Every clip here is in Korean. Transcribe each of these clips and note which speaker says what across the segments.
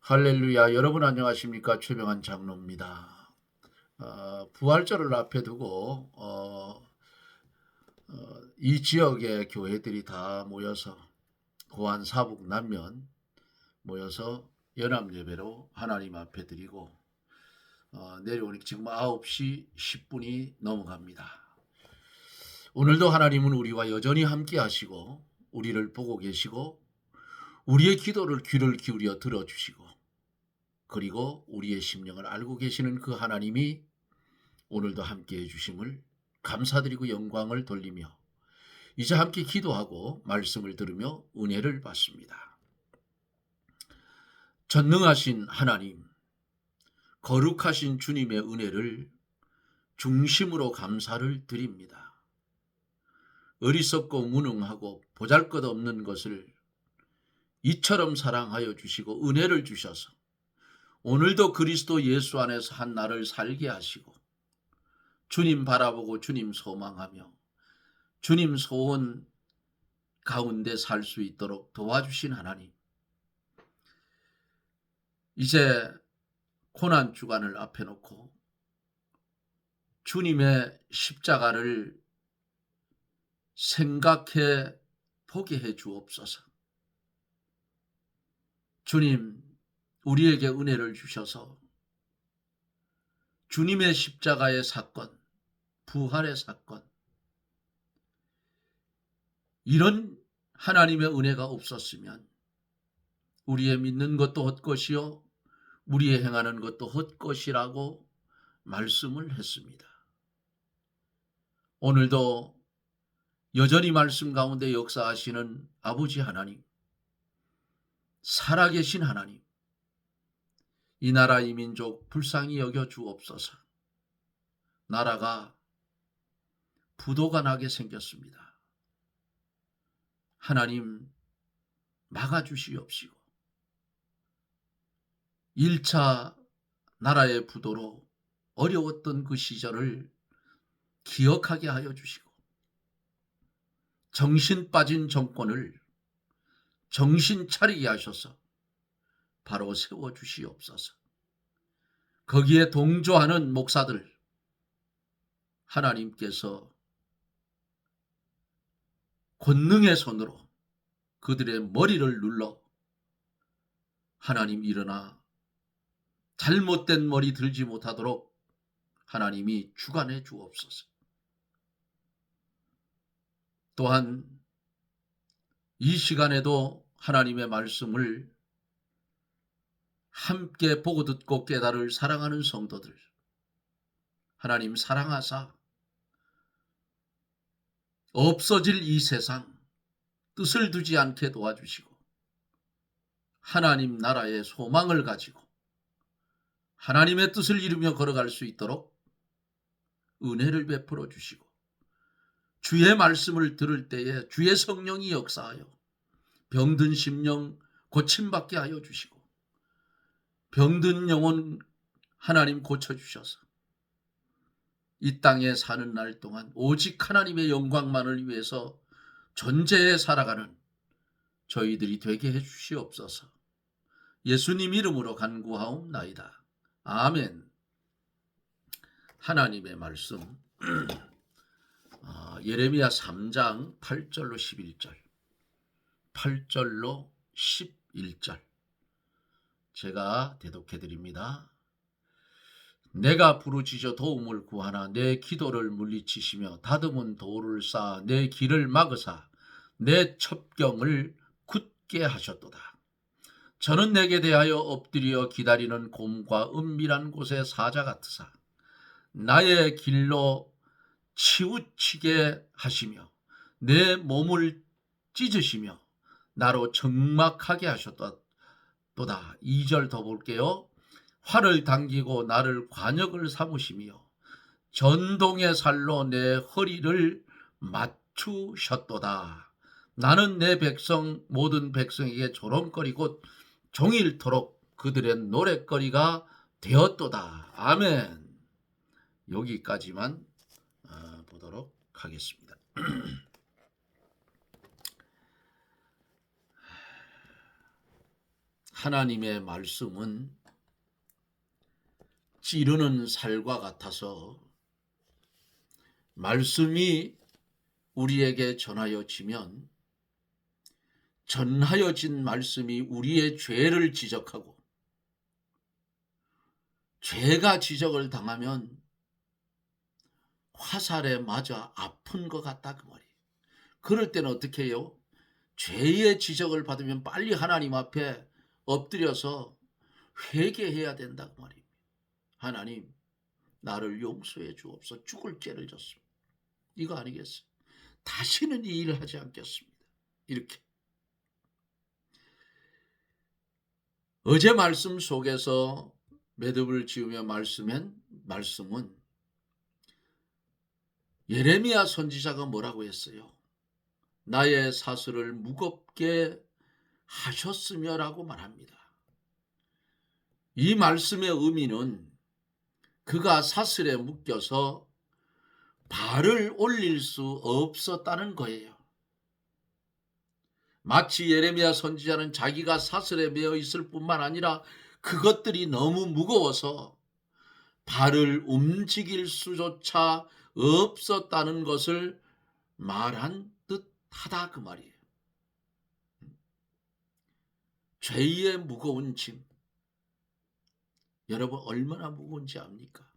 Speaker 1: 할렐루야. 여러분 안녕하십니까? 최병환 장로입니다. 부활절을 앞에 두고 이 지역의 교회들이 다 모여서 고안 사북 남면 모여서 연합예배로 하나님 앞에 드리고 내려오니 지금 9시 10분이 넘어갑니다. 오늘도 하나님은 우리와 여전히 함께 하시고 우리를 보고 계시고 우리의 기도를 귀를 기울여 들어주시고 그리고 우리의 심령을 알고 계시는 그 하나님이 오늘도 함께해 주심을 감사드리고 영광을 돌리며 이제 함께 기도하고 말씀을 들으며 은혜를 받습니다. 전능하신 하나님, 거룩하신 주님의 은혜를 중심으로 감사를 드립니다. 어리석고 무능하고 보잘것없는 것을 이처럼 사랑하여 주시고 은혜를 주셔서 오늘도 그리스도 예수 안에서 한 날을 살게 하시고 주님 바라보고 주님 소망하며 주님 소원 가운데 살 수 있도록 도와주신 하나님, 이제 고난주간을 앞에 놓고 주님의 십자가를 생각해 보게 해 주옵소서. 주님, 우리에게 은혜를 주셔서 주님의 십자가의 사건, 부활의 사건, 이런 하나님의 은혜가 없었으면 우리의 믿는 것도 헛것이요 우리의 행하는 것도 헛것이라고 말씀을 했습니다. 오늘도 여전히 말씀 가운데 역사하시는 아버지 하나님, 살아계신 하나님, 이 나라 이 민족 불쌍히 여겨 주옵소서. 나라가 부도가 나게 생겼습니다. 하나님 막아주시옵시고 1차 나라의 부도로 어려웠던 그 시절을 기억하게 하여 주시고 정신 빠진 정권을 정신 차리게 하셔서 바로 세워주시옵소서. 거기에 동조하는 목사들 하나님께서 권능의 손으로 그들의 머리를 눌러 하나님 일어나 잘못된 머리 들지 못하도록 하나님이 주관해 주옵소서. 또한 이 시간에도 하나님의 말씀을 함께 보고 듣고 깨달을 사랑하는 성도들, 하나님 사랑하사 없어질 이 세상 뜻을 두지 않게 도와주시고 하나님 나라의 소망을 가지고 하나님의 뜻을 이루며 걸어갈 수 있도록 은혜를 베풀어 주시고 주의 말씀을 들을 때에 주의 성령이 역사하여 병든 심령 고침받게 하여 주시고 병든 영혼 하나님 고쳐주셔서 이 땅에 사는 날 동안 오직 하나님의 영광만을 위해서 존재해 살아가는 저희들이 되게 해 주시옵소서. 예수님 이름으로 간구하옵나이다. 아멘. 하나님의 말씀 예레미야 3장 8절로 11절 8절로 11절 제가 대독해 드립니다. 내가 부르짖어 도움을 구하나 내 기도를 물리치시며 다듬은 돌을 쌓아 내 길을 막으사 내 첩경을 굳게 하셨도다. 저는 내게 대하여 엎드려 기다리는 곰과 은밀한 곳의 사자 같으사 나의 길로 치우치게 하시며 내 몸을 찢으시며 나로 적막하게 하셨도다. 2절 더 볼게요. 활을 당기고 나를 관역을 삼으시며 전동의 살로 내 허리를 맞추셨도다. 나는 내 백성 모든 백성에게 조롱거리 곧 종일토록 그들의 노랫거리가 되었도다. 아멘. 여기까지만 보도록 하겠습니다. 하나님의 말씀은 찌르는 살과 같아서 말씀이 우리에게 전하여지면 전하여진 말씀이 우리의 죄를 지적하고 죄가 지적을 당하면 화살에 맞아 아픈 것 같다 그 말이에요. 그럴 때는 어떻게 해요? 죄의 지적을 받으면 빨리 하나님 앞에 엎드려서 회개해야 된다 그 말입니다. 하나님, 나를 용서해 주옵소서. 죽을 죄를 졌습니다. 이거 아니겠어요? 다시는 이 일을 하지 않겠습니다. 이렇게. 어제 말씀 속에서 매듭을 지으며 말씀은 예레미야 선지자가 뭐라고 했어요? 나의 사슬을 무겁게 하셨으며라고 말합니다. 이 말씀의 의미는 그가 사슬에 묶여서 발을 올릴 수 없었다는 거예요. 마치 예레미야 선지자는 자기가 사슬에 매어 있을 뿐만 아니라 그것들이 너무 무거워서 발을 움직일 수조차 없었다는 것을 말한 듯하다 그 말이에요. 죄의 무거운 짐, 여러분 얼마나 무거운지 압니까?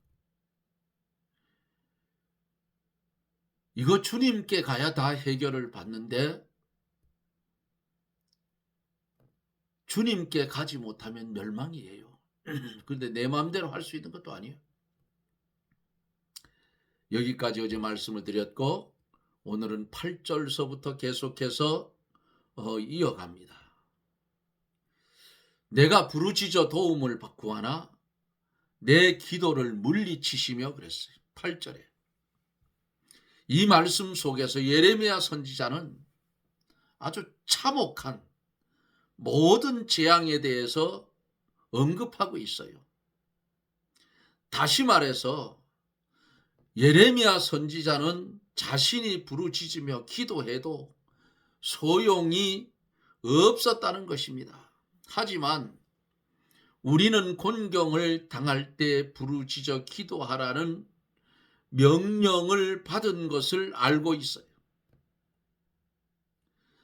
Speaker 1: 이거 주님께 가야 다 해결을 받는데 주님께 가지 못하면 멸망이에요. 그런데 내 마음대로 할 수 있는 것도 아니에요. 여기까지 어제 말씀을 드렸고 오늘은 8절서부터 계속해서 이어갑니다. 내가 부르짖어 도움을 구하나 내 기도를 물리치시며 그랬어요. 8절에. 이 말씀 속에서 예레미야 선지자는 아주 참혹한 모든 재앙에 대해서 언급하고 있어요. 다시 말해서 예레미야 선지자는 자신이 부르짖으며 기도해도 소용이 없었다는 것입니다. 하지만 우리는 곤경을 당할 때 부르짖어 기도하라는 명령을 받은 것을 알고 있어요.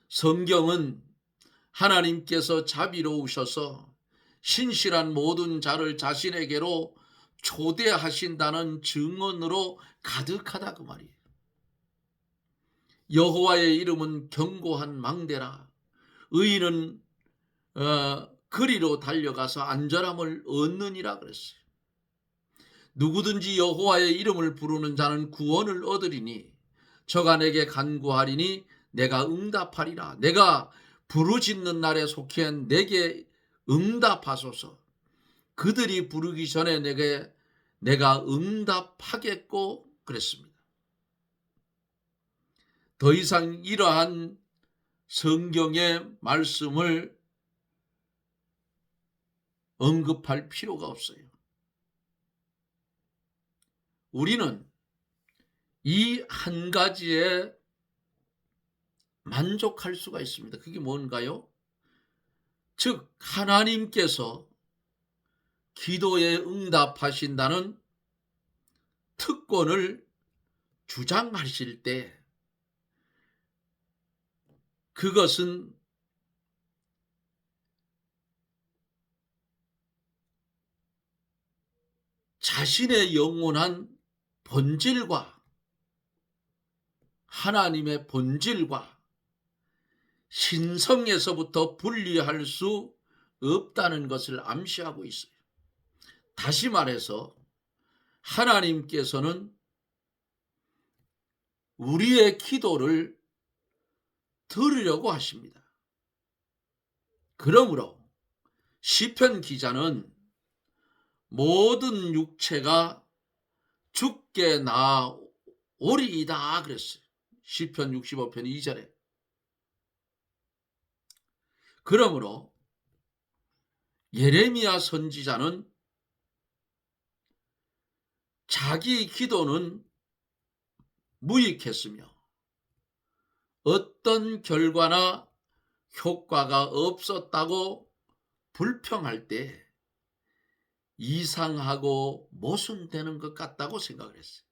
Speaker 1: 성경은 하나님께서 자비로우셔서 신실한 모든 자를 자신에게로 초대하신다는 증언으로 가득하다 그 말이에요. 여호와의 이름은 견고한 망대라. 의인은 그리로 달려가서 안전함을 얻느니라 그랬어요. 누구든지 여호와의 이름을 부르는 자는 구원을 얻으리니 저가 내게 간구하리니 내가 응답하리라. 내가 부르짖는 날에 속해 내게 응답하소서. 그들이 부르기 전에 내가 응답하겠고 그랬습니다. 더 이상 이러한 성경의 말씀을 언급할 필요가 없어요. 우리는 이 한 가지에 만족할 수가 있습니다. 그게 뭔가요? 즉 하나님께서 기도에 응답하신다는 특권을 주장하실 때 그것은 자신의 영원한 본질과 하나님의 본질과 신성에서부터 분리할 수 없다는 것을 암시하고 있어요. 다시 말해서 하나님께서는 우리의 기도를 들으려고 하십니다. 그러므로 시편 기자는 모든 육체가 죽게 나오리이다 그랬어요. 시편 65편 2절에. 그러므로 예레미야 선지자는 자기 기도는 무익했으며 어떤 결과나 효과가 없었다고 불평할 때 이상하고 모순되는 것 같다고 생각을 했어요.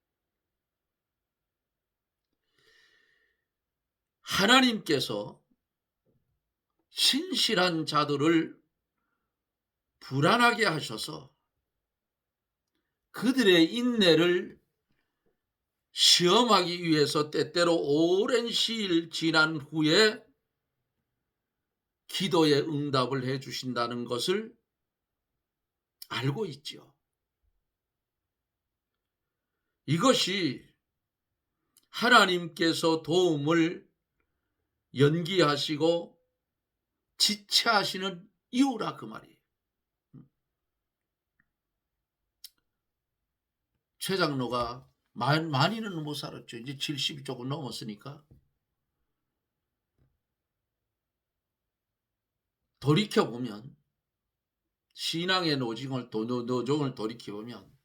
Speaker 1: 하나님께서 신실한 자들을 불안하게 하셔서 그들의 인내를 시험하기 위해서 때때로 오랜 시일 지난 후에 기도의 응답을 해 주신다는 것을 알고 있죠. 이것이 하나님께서 도움을 연기하시고 지체하시는 이유라 그 말이에요. 최 장로가 많이는 못 살았죠. 이제 70이 조금 넘었으니까. 돌이켜보면 신앙의 노정을 돌이켜보면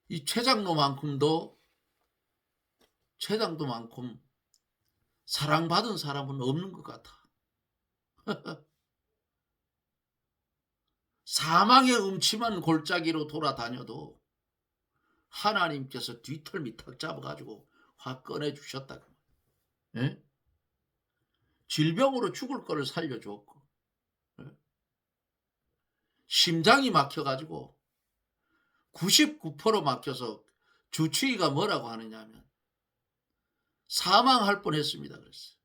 Speaker 1: 이 최 장로만큼 사랑받은 사람은 없는 것 같아. 사망의 음침한 골짜기로 돌아다녀도 하나님께서 뒤털미 탁 잡아가지고 확 꺼내주셨다. 예? 질병으로 죽을 거를 살려줬고, 예? 심장이 막혀가지고 99% 막혀서 주치의가 뭐라고 하느냐면 사망할 뻔했습니다. 그랬어요.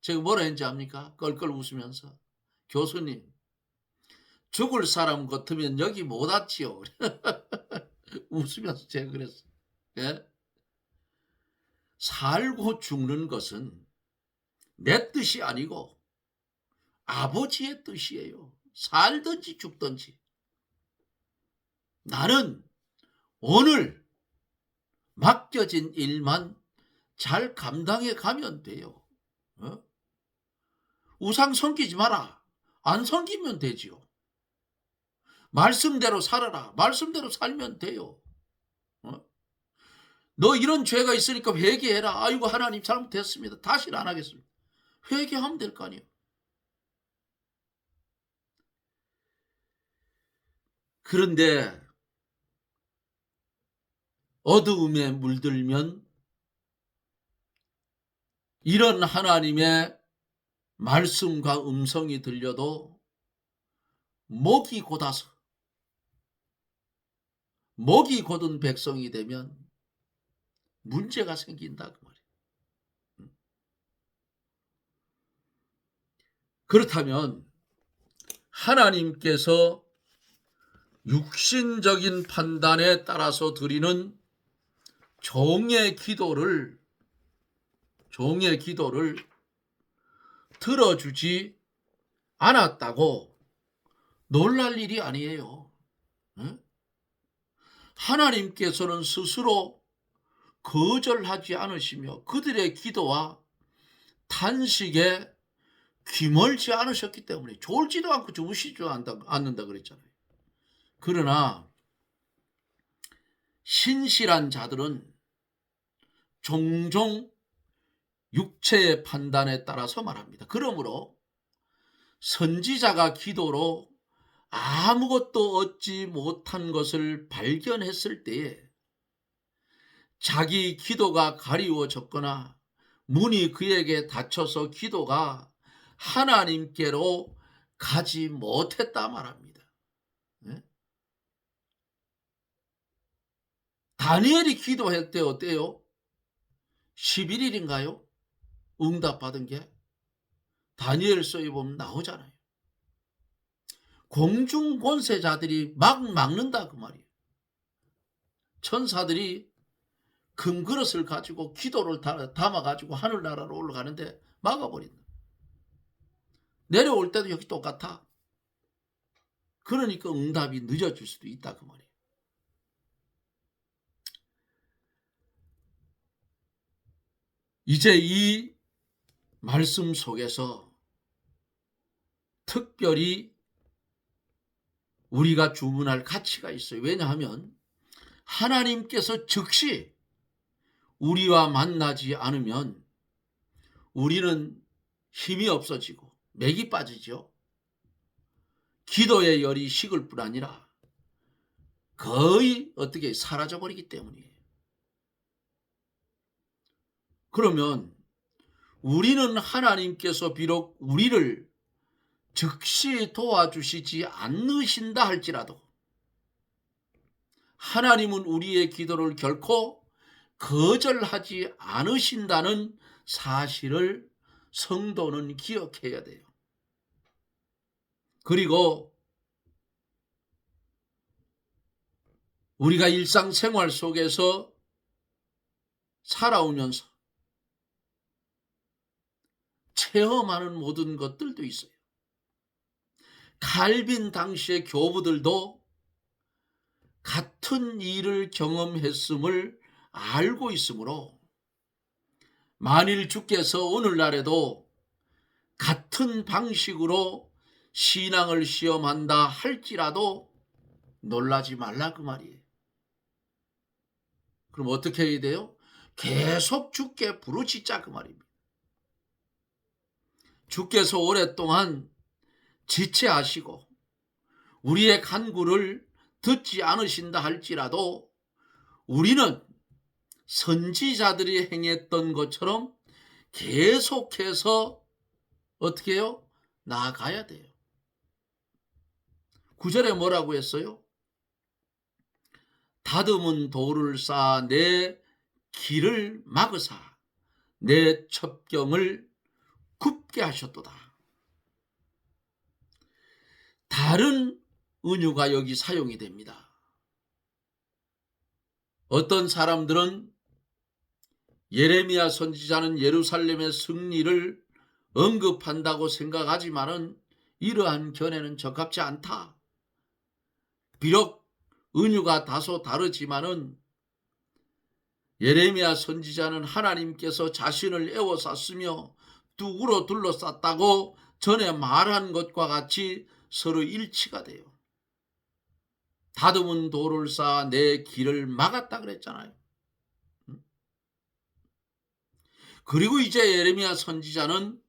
Speaker 1: 제가 뭐라 했는지 압니까? 껄껄 웃으면서, 교수님 죽을 사람 같으면 여기 못 왔지요. 웃으면서 제가 그랬어요. 예? 살고 죽는 것은 내 뜻이 아니고 아버지의 뜻이에요. 살든지 죽든지 나는 오늘 맡겨진 일만 잘 감당해 가면 돼요. 어? 우상 섬기지 마라. 안 섬기면 되지요. 말씀대로 살아라. 말씀대로 살면 돼요. 어? 너 이런 죄가 있으니까 회개해라. 아이고 하나님 잘못했습니다. 다시는 안 하겠습니다. 회개하면 될 거 아니에요. 그런데 어두움에 물들면 이런 하나님의 말씀과 음성이 들려도 목이 곧아서 목이 곧은 백성이 되면 문제가 생긴다 그 말이에요. 그렇다면 하나님께서 육신적인 판단에 따라서 드리는 종의 기도를 들어주지 않았다고 놀랄 일이 아니에요. 하나님께서는 스스로 거절하지 않으시며 그들의 기도와 탄식에 귀멀지 않으셨기 때문에 졸지도 않고 주무시지도 않는다 그랬잖아요. 그러나 신실한 자들은 종종 육체의 판단에 따라서 말합니다. 그러므로 선지자가 기도로 아무것도 얻지 못한 것을 발견했을 때에 자기 기도가 가리워졌거나 문이 그에게 닫혀서 기도가 하나님께로 가지 못했다 말합니다. 네? 다니엘이 기도할 때 어때요? 11일인가요? 응답받은 게 다니엘서에 보면 나오잖아요. 공중 권세자들이 막 막는다 그 말이에요. 천사들이 금 그릇을 가지고 기도를 담아가지고 하늘나라로 올라가는데 막아버린다. 내려올 때도 여기 똑같아. 그러니까 응답이 늦어질 수도 있다 그 말이에요. 이제 이 말씀 속에서 특별히 우리가 주문할 가치가 있어요. 왜냐하면 하나님께서 즉시 우리와 만나지 않으면 우리는 힘이 없어지고 맥이 빠지죠. 기도의 열이 식을 뿐 아니라 거의 어떻게 사라져버리기 때문이에요. 그러면 우리는 하나님께서 비록 우리를 즉시 도와주시지 않으신다 할지라도 하나님은 우리의 기도를 결코 거절하지 않으신다는 사실을 성도는 기억해야 돼요. 그리고 우리가 일상생활 속에서 살아오면서 체험하는 모든 것들도 있어요. 칼빈 당시의 교부들도 같은 일을 경험했음을 알고 있으므로 만일 주께서 오늘날에도 같은 방식으로 신앙을 시험한다 할지라도 놀라지 말라 그 말이에요. 그럼 어떻게 해야 돼요? 계속 주께 부르짖자 그 말입니다. 주께서 오랫동안 지체하시고 우리의 간구를 듣지 않으신다 할지라도 우리는 선지자들이 행했던 것처럼 계속해서 어떻게 해요? 나아가야 돼요. 9절에 뭐라고 했어요? 다듬은 돌을 쌓아 내 길을 막으사 내 첩경을 굽게 하셨도다. 다른 은유가 여기 사용이 됩니다. 어떤 사람들은 예레미야 선지자는 예루살렘의 승리를 언급한다고 생각하지만은 이러한 견해는 적합치 않다. 비록 은유가 다소 다르지만은 예레미야 선지자는 하나님께서 자신을 에워쌌으며 뚝으로 둘러쌌다고 전에 말한 것과 같이 서로 일치가 돼요. 다듬은 돌을 쌓아 내 길을 막았다 그랬잖아요. 그리고 이제 예레미야 선지자는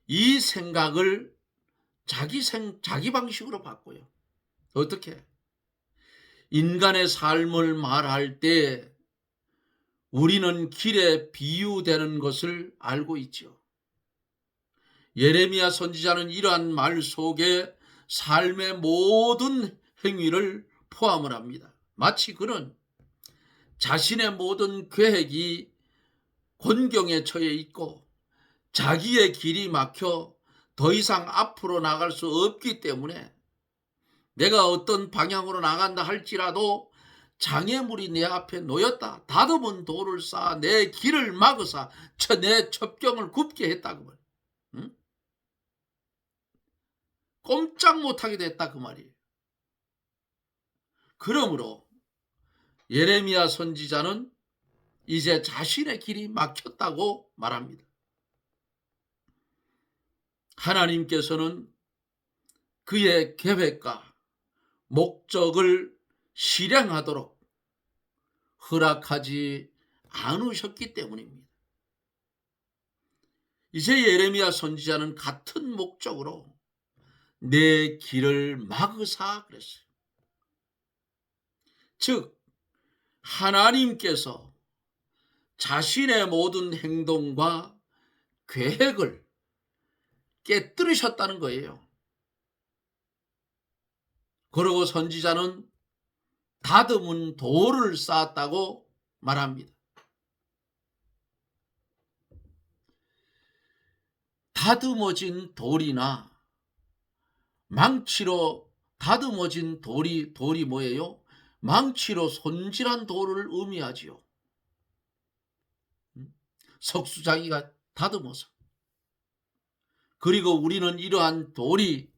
Speaker 1: 이 생각을 자기 방식으로 바꿔요. 어떻게? 인간의 삶을 말할 때 우리는 길에 비유되는 것을 알고 있죠. 예레미야 선지자는 이러한 말 속에 삶의 모든 행위를 포함을 합니다. 마치 그는 자신의 모든 계획이 곤경에 처해 있고 자기의 길이 막혀 더 이상 앞으로 나갈 수 없기 때문에 내가 어떤 방향으로 나간다 할지라도 장애물이 내 앞에 놓였다. 다듬은 돌을 쌓아 내 길을 막으사 내 첩경을 굽게 했다 그 말. 응? 꼼짝 못하게 됐다 그 말이에요. 그러므로 예레미야 선지자는 이제 자신의 길이 막혔다고 말합니다. 하나님께서는 그의 계획과 목적을 실행하도록 허락하지 않으셨기 때문입니다. 이제 예레미야 선지자는 같은 목적으로 내 길을 막으사 그랬어요. 즉 하나님께서 자신의 모든 행동과 계획을 깨뜨리셨다는 거예요. 그리고 선지자는 다듬은 돌을 쌓았다고 말합니다. 다듬어진 돌이나 망치로 다듬어진 돌이 뭐예요? 망치로 손질한 돌을 의미하지요. 석수장이가 다듬어서. 그리고 우리는 이러한 돌이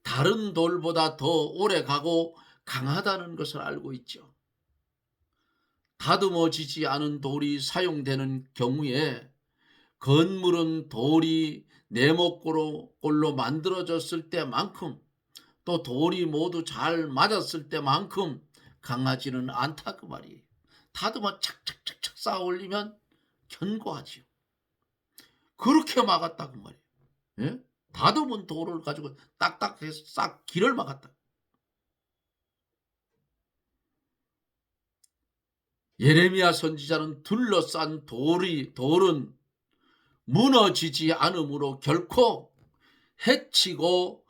Speaker 1: 다른 돌보다 더 오래 가고 강하다는 것을 알고 있죠. 다듬어지지 않은 돌이 사용되는 경우에 건물은 돌이 네모꼴로 만들어졌을 때만큼 또 돌이 모두 잘 맞았을 때만큼 강하지는 않다 그 말이에요. 다듬어 착착착착 쌓아 올리면 견고하지요. 그렇게 막았다 그 말이에요. 예? 다듬은 돌을 가지고 딱딱해서 싹 길을 막았다. 예레미야 선지자는 둘러싼 돌은 무너지지 않으므로 결코 해치고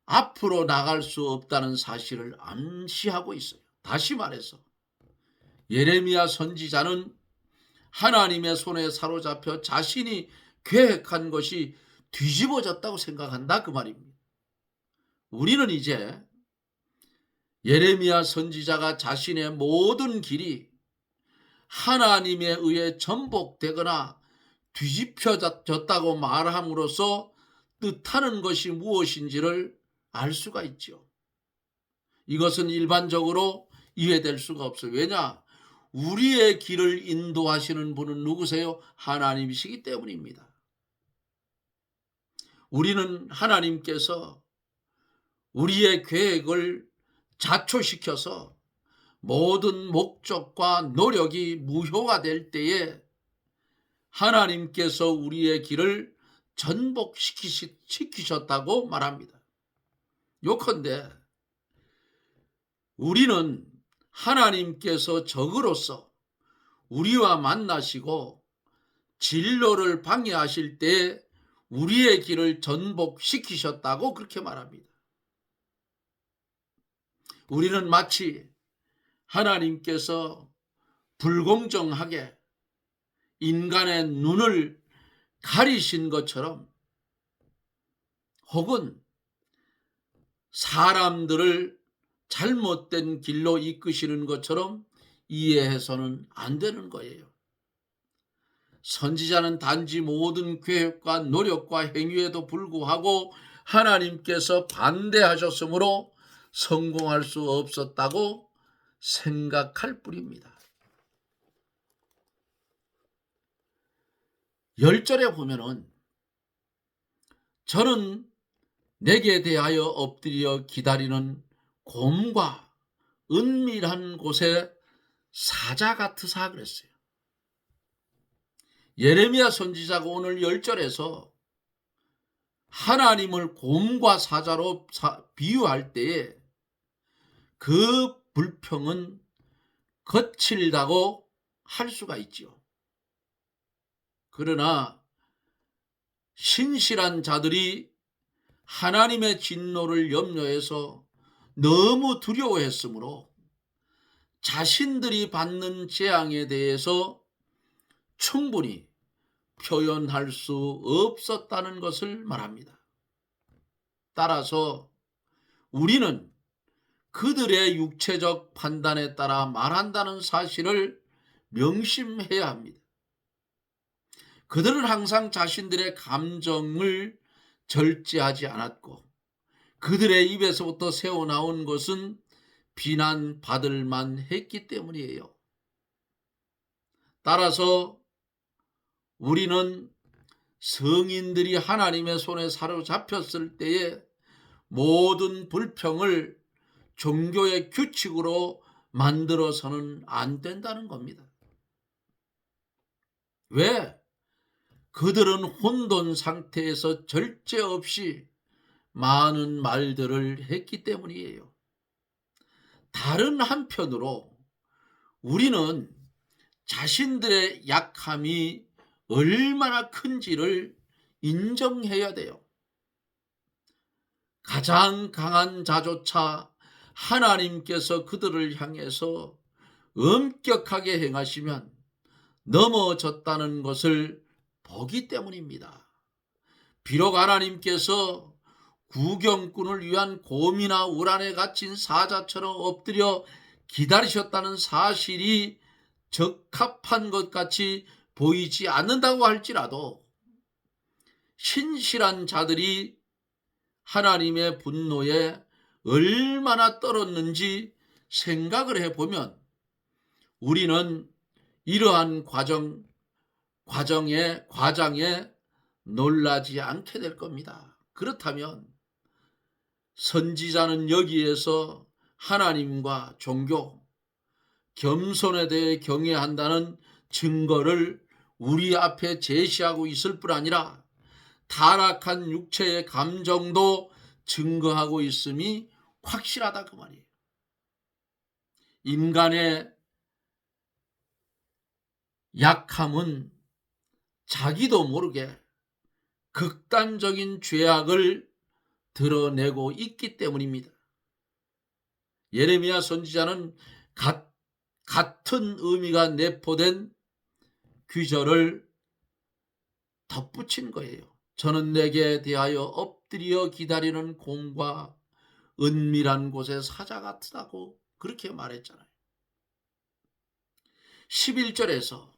Speaker 1: 앞으로 나갈 수 없다는 사실을 암시하고 있어요. 다시 말해서 예레미야 선지자는 하나님의 손에 사로잡혀 자신이 계획한 것이 뒤집어졌다고 생각한다 그 말입니다. 우리는 이제 예레미야 선지자가 자신의 모든 길이 하나님에 의해 전복되거나 뒤집혀졌다고 말함으로써 뜻하는 것이 무엇인지를 알 수가 있죠. 이것은 일반적으로 이해될 수가 없어요. 왜냐? 우리의 길을 인도하시는 분은 누구세요? 하나님이시기 때문입니다. 우리는 하나님께서 우리의 계획을 자초시켜서 모든 목적과 노력이 무효가 될 때에 하나님께서 우리의 길을 전복시키셨다고 말합니다. 요컨대 우리는 하나님께서 적으로서 우리와 만나시고 진로를 방해하실 때 우리의 길을 전복시키셨다고 그렇게 말합니다. 우리는 마치 하나님께서 불공정하게 인간의 눈을 가리신 것처럼 혹은 사람들을 잘못된 길로 이끄시는 것처럼 이해해서는 안 되는 거예요. 선지자는 단지 모든 계획과 노력과 행위에도 불구하고 하나님께서 반대하셨으므로 성공할 수 없었다고 생각할 뿐입니다. 10절에 보면은 저는 내게 대하여 엎드려 기다리는 곰과 은밀한 곳에 사자 같으사 그랬어요. 예레미야 선지자가 오늘 10절에서 하나님을 곰과 사자로 비유할 때에 그 불평은 거칠다고 할 수가 있지요. 그러나 신실한 자들이 하나님의 진노를 염려해서 너무 두려워했으므로 자신들이 받는 재앙에 대해서 충분히 표현할 수 없었다는 것을 말합니다. 따라서 우리는 그들의 육체적 판단에 따라 말한다는 사실을 명심해야 합니다. 그들은 항상 자신들의 감정을 절제하지 않았고 그들의 입에서부터 새어나온 것은 비난받을 만했기 때문이에요. 따라서 우리는 성인들이 하나님의 손에 사로잡혔을 때에 모든 불평을 종교의 규칙으로 만들어서는 안 된다는 겁니다. 왜? 그들은 혼돈 상태에서 절제 없이 많은 말들을 했기 때문이에요. 다른 한편으로 우리는 자신들의 약함이 얼마나 큰지를 인정해야 돼요. 가장 강한 자조차 하나님께서 그들을 향해서 엄격하게 행하시면 넘어졌다는 것을 보기 때문입니다. 비록 하나님께서 구경꾼을 위한 곰이나 우란에 갇힌 사자처럼 엎드려 기다리셨다는 사실이 적합한 것 같이 보이지 않는다고 할지라도 신실한 자들이 하나님의 분노에 얼마나 떨었는지 생각을 해보면 우리는 이러한 과정에 놀라지 않게 될 겁니다. 그렇다면 선지자는 여기에서 하나님과 종교, 겸손에 대해 경외한다는 증거를 우리 앞에 제시하고 있을 뿐 아니라 타락한 육체의 감정도 증거하고 있음이 확실하다 그 말이에요. 인간의 약함은 자기도 모르게 극단적인 죄악을 드러내고 있기 때문입니다. 예레미야 선지자는 같은 의미가 내포된 귀절을 덧붙인 거예요. 저는 내게 대하여 엎드려 기다리는 곰과 은밀한 곳의 사자 같다고 그렇게 말했잖아요. 11절에서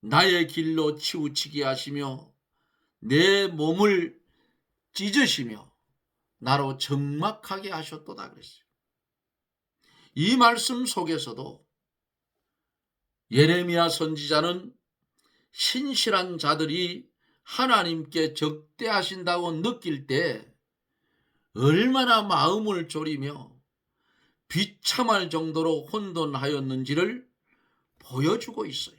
Speaker 1: 나의 길로 치우치게 하시며 내 몸을 찢으시며 나로 적막하게 하셨도다 그랬어요. 이 말씀 속에서도 예레미야 선지자는 신실한 자들이 하나님께 적대하신다고 느낄 때 얼마나 마음을 졸이며 비참할 정도로 혼돈하였는지를 보여주고 있어요.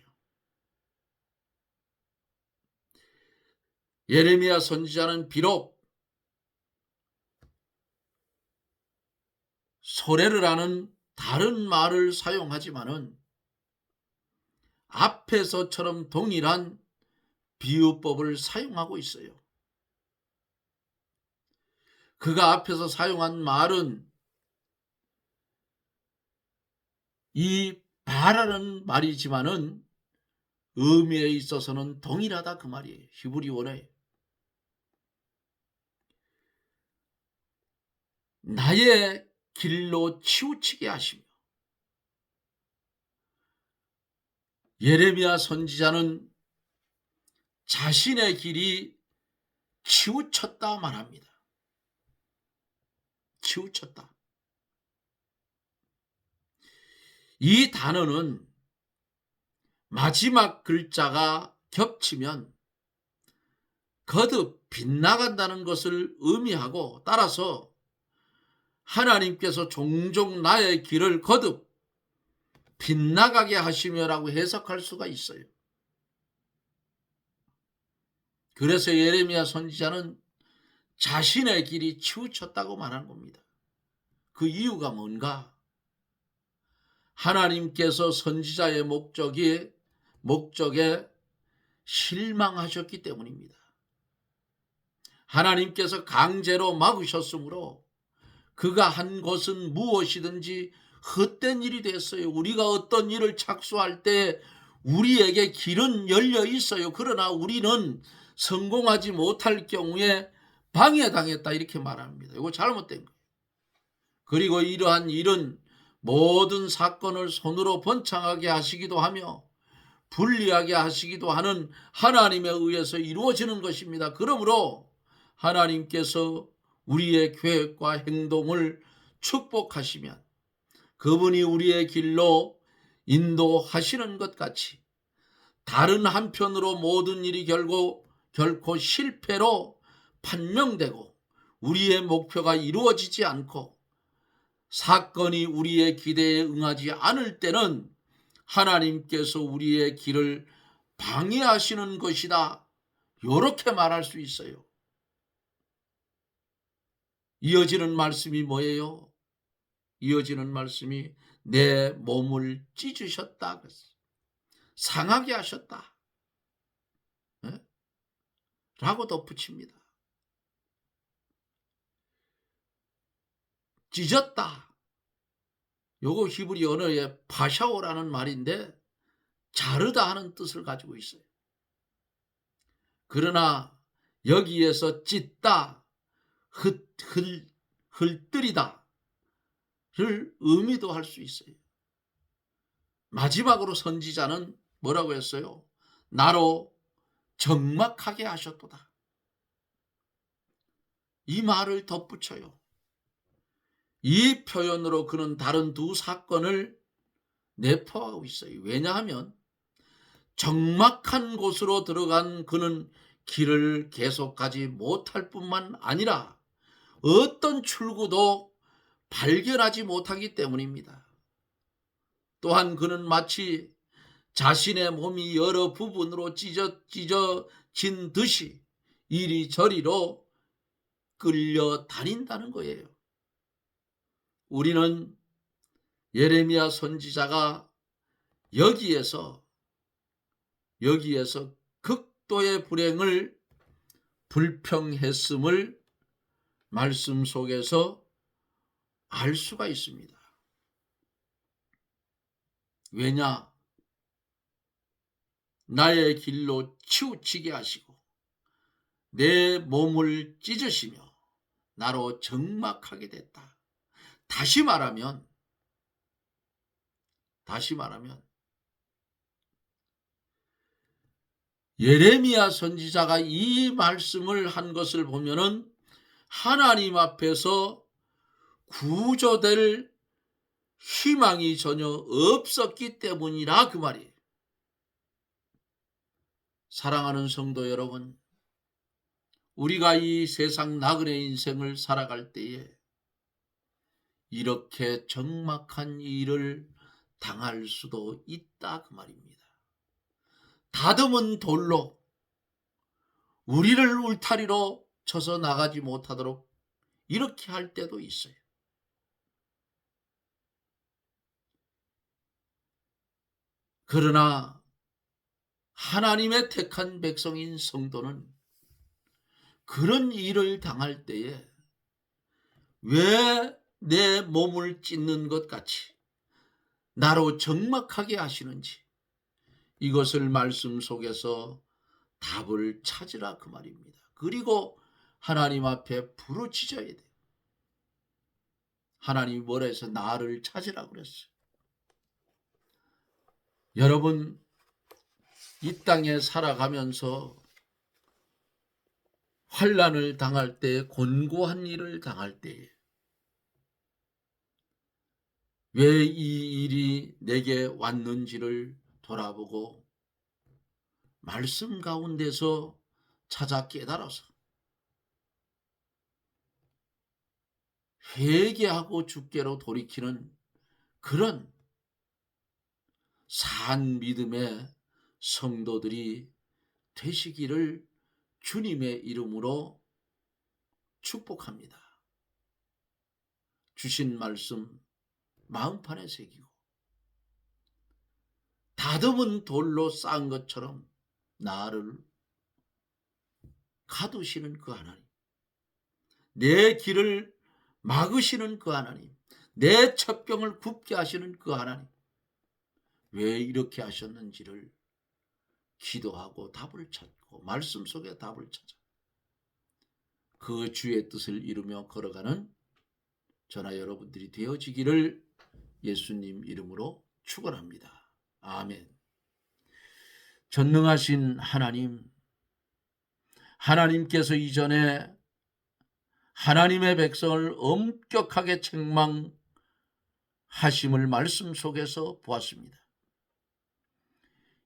Speaker 1: 예레미야 선지자는 비록 소래를 하는 다른 말을 사용하지만은 앞에서처럼 동일한 비유법을 사용하고 있어요. 그가 앞에서 사용한 말은 이 바라는 말이지만은 의미에 있어서는 동일하다 그 말이에요. 히브리 원어에 나의 길로 치우치게 하시며, 예레미야 선지자는 자신의 길이 치우쳤다 말합니다. 치우쳤다. 이 단어는 마지막 글자가 겹치면 거듭 빗나간다는 것을 의미하고, 따라서 하나님께서 종종 나의 길을 거듭 빗나가게 하시며라고 해석할 수가 있어요. 그래서 예레미야 선지자는 자신의 길이 치우쳤다고 말하는 겁니다. 그 이유가 뭔가? 하나님께서 선지자의 목적에 실망하셨기 때문입니다. 하나님께서 강제로 막으셨으므로 그가 한 것은 무엇이든지 헛된 일이 됐어요. 우리가 어떤 일을 착수할 때 우리에게 길은 열려 있어요. 그러나 우리는 성공하지 못할 경우에 방해당했다 이렇게 말합니다. 이거 잘못된 거예요. 그리고 이러한 일은 모든 사건을 손으로 번창하게 하시기도 하며 불리하게 하시기도 하는 하나님에 의해서 이루어지는 것입니다. 그러므로 하나님께서 우리의 계획과 행동을 축복하시면 그분이 우리의 길로 인도하시는 것 같이 다른 한편으로 모든 일이 결코 실패로 판명되고 우리의 목표가 이루어지지 않고 사건이 우리의 기대에 응하지 않을 때는 하나님께서 우리의 길을 방해하시는 것이다. 이렇게 말할 수 있어요. 이어지는 말씀이 뭐예요? 이어지는 말씀이 내 몸을 찢으셨다. 상하게 하셨다. 네? 라고 덧붙입니다. 찢었다. 요거 히브리 언어의 파샤오라는 말인데 자르다 하는 뜻을 가지고 있어요. 그러나 여기에서 찢다, 흩뜨리다 를 의미도 할 수 있어요. 마지막으로 선지자는 뭐라고 했어요? 나로 적막하게 하셨도다. 이 말을 덧붙여요. 이 표현으로 그는 다른 두 사건을 내포하고 있어요. 왜냐하면 적막한 곳으로 들어간 그는 길을 계속 가지 못할 뿐만 아니라 어떤 출구도 발견하지 못하기 때문입니다. 또한 그는 마치 자신의 몸이 여러 부분으로 찢어진 듯이 이리저리로 끌려다닌다는 거예요. 우리는 예레미야 선지자가 여기에서 극도의 불행을 불평했음을 말씀 속에서 알 수가 있습니다. 왜냐? 나의 길로 치우치게 하시고 내 몸을 찢으시며 나로 적막하게 됐다. 다시 말하면 예레미야 선지자가 이 말씀을 한 것을 보면은 하나님 앞에서 구조될 희망이 전혀 없었기 때문이라 그 말이에요. 사랑하는 성도 여러분, 우리가 이 세상 나그네 인생을 살아갈 때에 이렇게 적막한 일을 당할 수도 있다 그 말입니다. 다듬은 돌로 우리를 울타리로 쳐서 나가지 못하도록 이렇게 할 때도 있어요. 그러나 하나님의 택한 백성인 성도는 그런 일을 당할 때에 왜 내 몸을 찢는 것 같이 나로 적막하게 하시는지 이것을 말씀 속에서 답을 찾으라 그 말입니다. 그리고 하나님 앞에 부르짖어야 돼요. 하나님이 뭐라 해서 나를 찾으라고 그랬어요. 여러분, 이 땅에 살아가면서 환난을 당할 때, 곤고한 일을 당할 때에 왜 이 일이 내게 왔는지를 돌아보고 말씀 가운데서 찾아 깨달아서 회개하고 주께로 돌이키는 그런 산 믿음의 성도들이 되시기를 주님의 이름으로 축복합니다. 주신 말씀 마음판에 새기고 다듬은 돌로 쌓은 것처럼 나를 가두시는 그 하나님, 내 길을 막으시는 그 하나님, 내 첩경을 굽게 하시는 그 하나님, 왜 이렇게 하셨는지를 기도하고 답을 찾고 말씀 속에 답을 찾아 그 주의 뜻을 이루며 걸어가는 저나 여러분들이 되어지기를 예수님 이름으로 축원합니다. 아멘. 전능하신 하나님, 하나님께서 이전에 하나님의 백성을 엄격하게 책망하심을 말씀 속에서 보았습니다.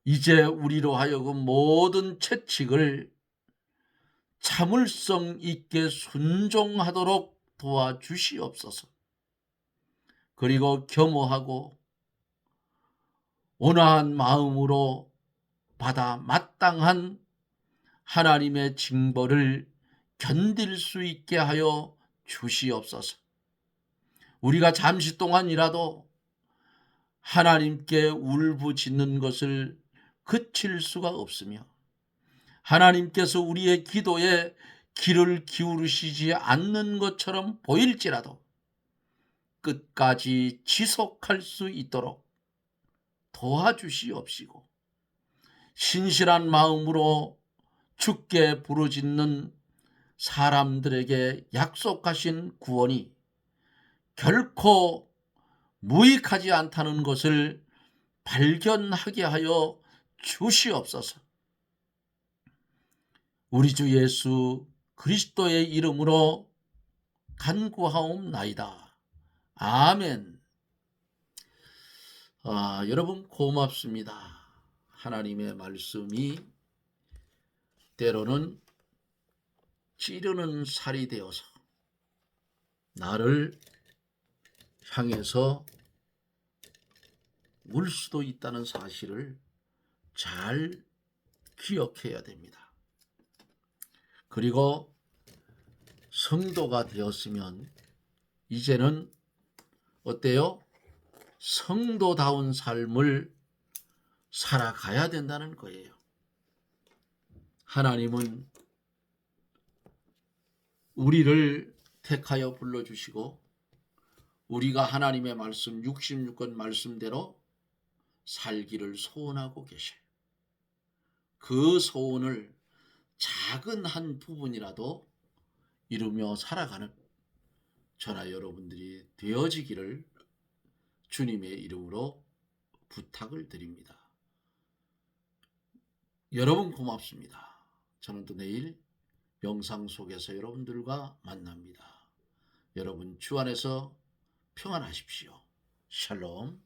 Speaker 1: 이제 우리로 하여금 모든 채찍을 참을성 있게 순종하도록 도와주시옵소서. 그리고 겸허하고 온화한 마음으로 받아 마땅한 하나님의 징벌을 견딜 수 있게 하여 주시옵소서. 우리가 잠시 동안이라도 하나님께 울부짖는 것을 그칠 수가 없으며 하나님께서 우리의 기도에 귀를 기울이시지 않는 것처럼 보일지라도 끝까지 지속할 수 있도록 도와주시옵시고 신실한 마음으로 주께 부르짖는 사람들에게 약속하신 구원이 결코 무익하지 않다는 것을 발견하게 하여 주시옵소서. 우리 주 예수 그리스도의 이름으로 간구하옵나이다. 아멘. 여러분 고맙습니다. 하나님의 말씀이 때로는 찌르는 살이 되어서 나를 향해서 울 수도 있다는 사실을 잘 기억해야 됩니다. 그리고 성도가 되었으면 이제는 어때요? 성도다운 삶을 살아가야 된다는 거예요. 하나님은 우리를 택하여 불러주시고 우리가 하나님의 말씀 66권 말씀대로 살기를 소원하고 계셔요. 그 소원을 작은 한 부분이라도 이루며 살아가는 저나 여러분들이 되어지기를 주님의 이름으로 부탁을 드립니다. 여러분 고맙습니다. 저는 또 내일 영상 속에서 여러분들과 만납니다. 여러분 주 안에서 평안하십시오. 샬롬.